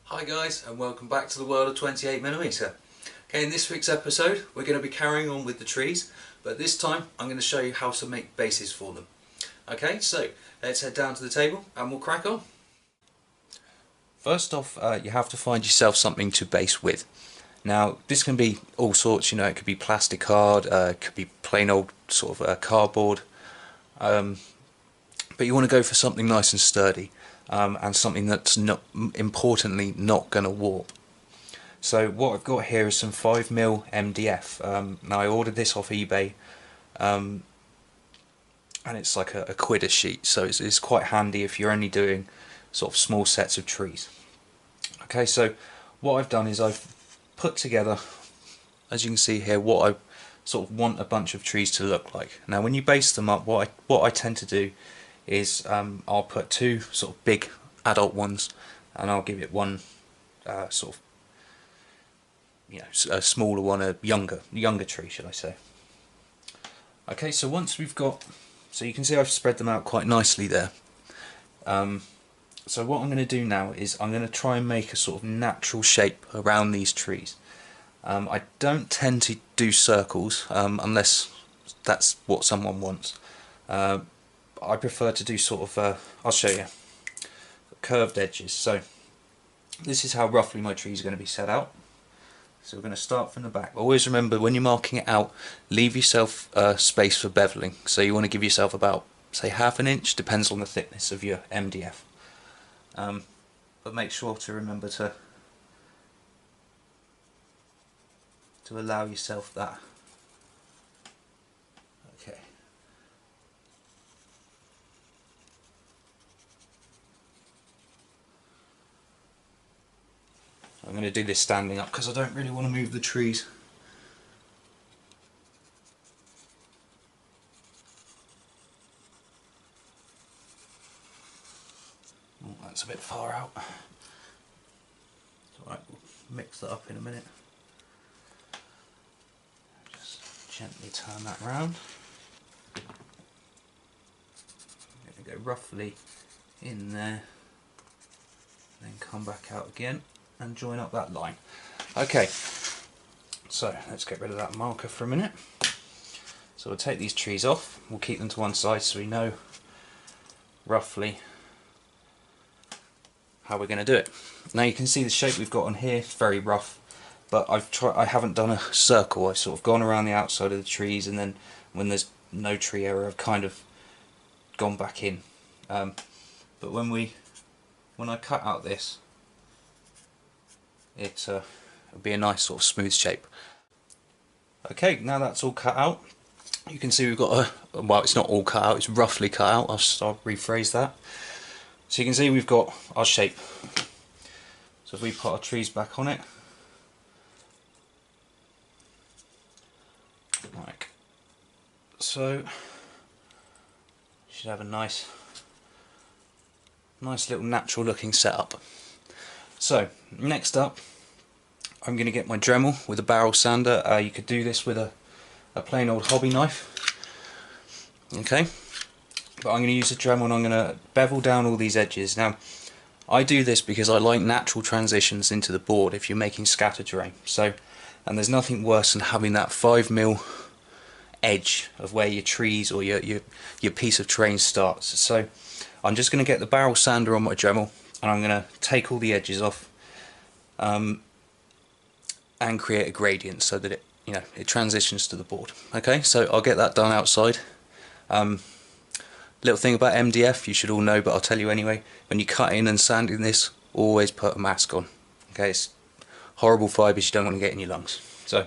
Hi guys, and welcome back to the world of 28mm. Okay, in this week's episode we're going to be carrying on with the trees, but this time I'm going to show you how to make bases for them. Okay, so let's head down to the table and we'll crack on. First off, you have to find yourself something to base with. Now this can be all sorts, you know, it could be plastic card, it could be plain old sort of cardboard, but you want to go for something nice and sturdy. And something that's not going to warp. So what I've got here is some 5mm MDF. Now I ordered this off eBay, and it's like a quid a sheet, so it's quite handy if you're only doing sort of small sets of trees. Okay, so what I've done is I've put together, as you can see here, what I sort of want a bunch of trees to look like. Now when you base them up, what I tend to do is I'll put two sort of big adult ones, and I'll give it one sort of, you know, a smaller one, a younger tree, should I say. Okay, so once we've got, so you can see I've spread them out quite nicely there. So what I'm going to do now is I'm going to try and make a sort of natural shape around these trees. I don't tend to do circles unless that's what someone wants. I prefer to do sort of, I'll show you, curved edges. So this is how roughly my tree is going to be set out. So we're going to start from the back. Always remember, when you're marking it out, leave yourself space for beveling. So you want to give yourself about, say, ½ inch, depends on the thickness of your MDF. But make sure to remember to allow yourself that. Okay. I'm going to do this standing up because I don't really want to move the trees. Oh, that's a bit far out. Alright, we'll mix that up in a minute. Just gently turn that round. I'm going to go roughly in there, then come back out again and join up that line. Okay, so let's get rid of that marker for a minute. So we'll take these trees off, we'll keep them to one side so we know roughly how we're going to do it. Now you can see the shape we've got on here, it's very rough, but I haven't done a circle. I've sort of gone around the outside of the trees, and then when there's no tree area I've kind of gone back in. But when I cut out this, it'll be a nice sort of smooth shape. Okay, now that's all cut out, you can see we've got well, it's not all cut out, it's roughly cut out. I'll rephrase that. So you can see we've got our shape. So if we put our trees back on it, like so, should have a nice little natural looking setup. So next up, I'm going to get my Dremel with a barrel sander. You could do this with a plain old hobby knife. Okay, but I'm going to use a Dremel and I'm going to bevel down all these edges. Now I do this because I like natural transitions into the board if you're making scatter terrain. So, and there's nothing worse than having that 5mm edge of where your trees or your piece of terrain starts. So I'm just going to get the barrel sander on my Dremel and I'm going to take all the edges off and create a gradient so that it transitions to the board. Okay, so I'll get that done outside. Little thing about MDF you should all know, but I'll tell you anyway. When you cut in and sanding this, always put a mask on. Okay, it's horrible fibres you don't want to get in your lungs. So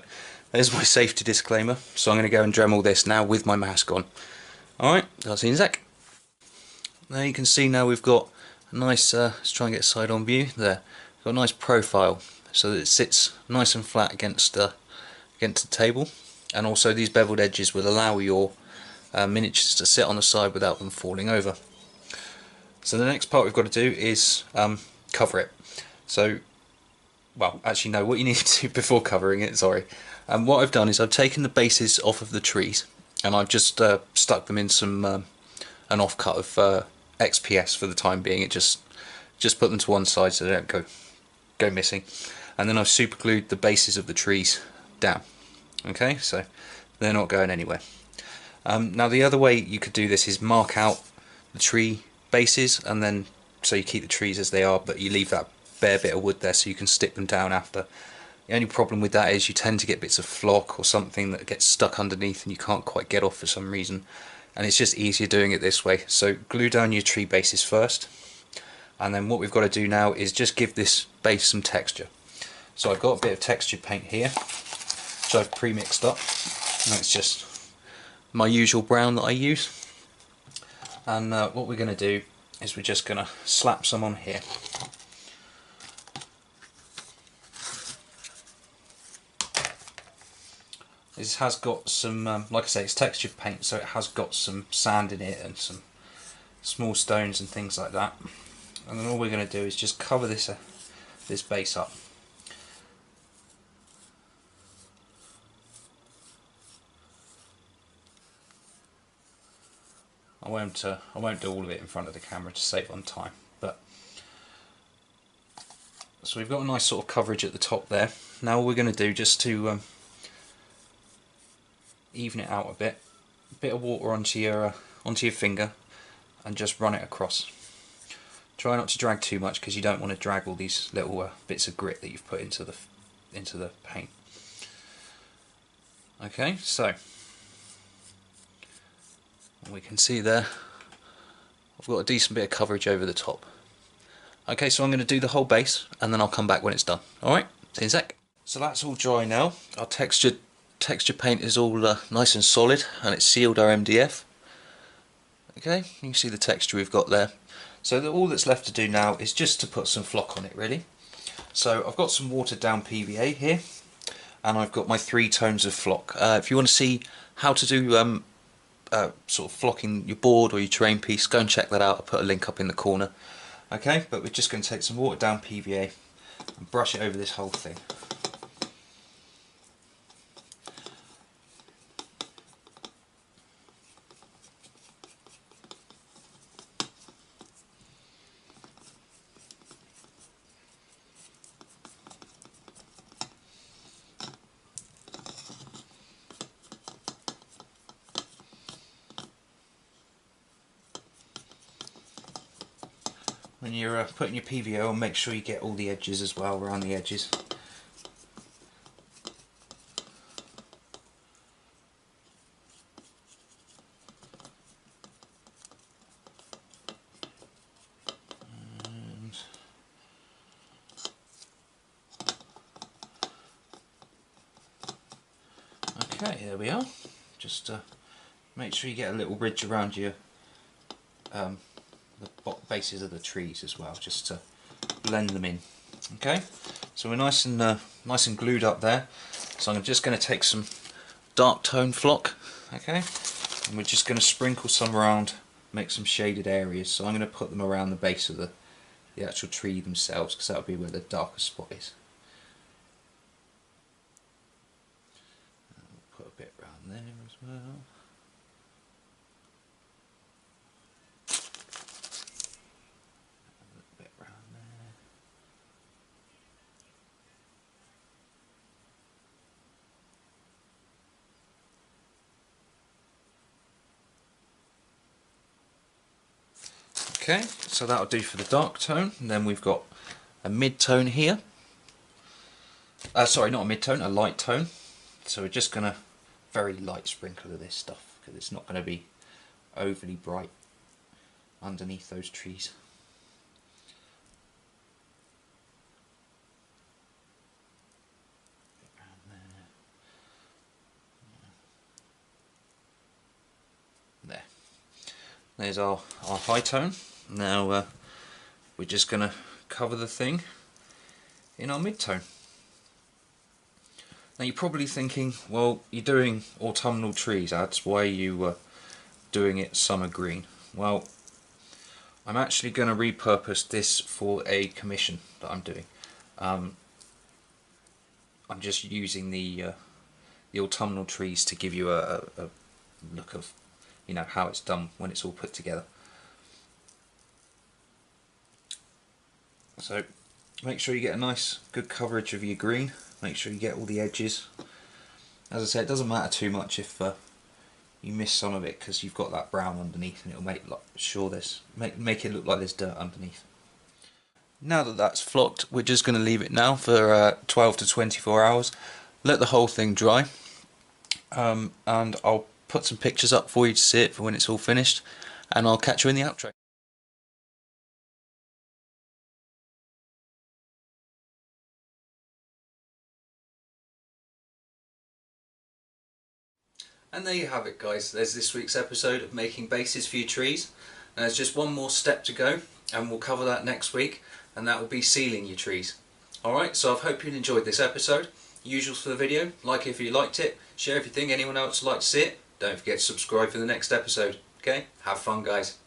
there's my safety disclaimer. So I'm going to go and Dremel this now with my mask on. Alright, I'll see you in a sec. Now you can see now we've got a nice, let's try and get a side on view there. We've got a nice profile so that it sits nice and flat against the table, and also these beveled edges will allow your miniatures to sit on the side without them falling over. So the next part we've got to do is cover it. So, well, actually no, what you need to do before covering it, sorry. What I've done is I've taken the bases off of the trees and I've just stuck them in some an offcut of XPS for the time being. It just put them to one side so they don't go go missing. And then I've super glued the bases of the trees down. Okay, so they're not going anywhere. Now the other way you could do this is mark out the tree bases, and then so you keep the trees as they are, but you leave that bare bit of wood there so you can stick them down after. The only problem with that is you tend to get bits of flock or something that gets stuck underneath and you can't quite get off for some reason, and it's just easier doing it this way. So glue down your tree bases first, and then what we've got to do now is just give this base some texture. So I've got a bit of textured paint here which I've pre-mixed up, and it's just my usual brown that I use. And what we're going to do is we're just going to slap some on here. This has got some, like I say, it's textured paint, so it has got some sand in it and some small stones and things like that. And then all we're going to do is just cover this this base up. I won't do all of it in front of the camera to save on time, but so we've got a nice sort of coverage at the top there. Now all we're going to do, just to even it out a bit of water onto your finger and just run it across. Try not to drag too much because you don't want to drag all these little bits of grit that you've put into the paint. Okay, so we can see there I've got a decent bit of coverage over the top. Okay, so I'm going to do the whole base and then I'll come back when it's done. Alright, see you in a sec. So that's all dry now. Our texture paint is all nice and solid, and it's sealed our MDF. Okay, you can see the texture we've got there. So all that's left to do now is just to put some flock on it, really. So I've got some watered down PVA here, and I've got my 3 tones of flock. If you want to see how to do sort of flocking your board or your terrain piece, go and check that out. I'll put a link up in the corner. Okay, but we're just going to take some watered down PVA and brush it over this whole thing. When you're putting your PVA on, make sure you get all the edges as well, around the edges. Okay, there we are. Just make sure you get a little ridge around your the bases of the trees as well, just to blend them in. Okay, so we're nice and glued up there. So I'm just going to take some dark tone flock, okay, and we're just going to sprinkle some around, make some shaded areas. So I'm going to put them around the base of the actual tree themselves, because that'll be where the darkest spot is. Put a bit around there as well. Okay, so that'll do for the dark tone, and then we've got a mid-tone here. Sorry, not a mid-tone, a light tone. So we're just going to very light sprinkle of this stuff, because it's not going to be overly bright underneath those trees. There. There's our high tone. Now we're just going to cover the thing in our mid-tone. Now you're probably thinking, well, you're doing autumnal trees, Ads, why are you doing it summer green? Well, I'm actually going to repurpose this for a commission that I'm doing. I'm just using the autumnal trees to give you a look of, you know, how it's done when it's all put together. So make sure you get a nice good coverage of your green. Make sure you get all the edges. As I said, it doesn't matter too much if you miss some of it, because you've got that brown underneath, and it'll make sure make it look like there's dirt underneath. Now that that's flocked, we're just going to leave it now for 12 to 24 hours. Let the whole thing dry, and I'll put some pictures up for you to see it for when it's all finished, and I'll catch you in the outro. And there you have it, guys. There's this week's episode of making bases for your trees. And there's just one more step to go, and we'll cover that next week, and that will be sealing your trees. Alright, so I hope you enjoyed this episode. Usuals for the video: like if you liked it, share if you think anyone else would like to see it, don't forget to subscribe for the next episode. Okay, have fun, guys.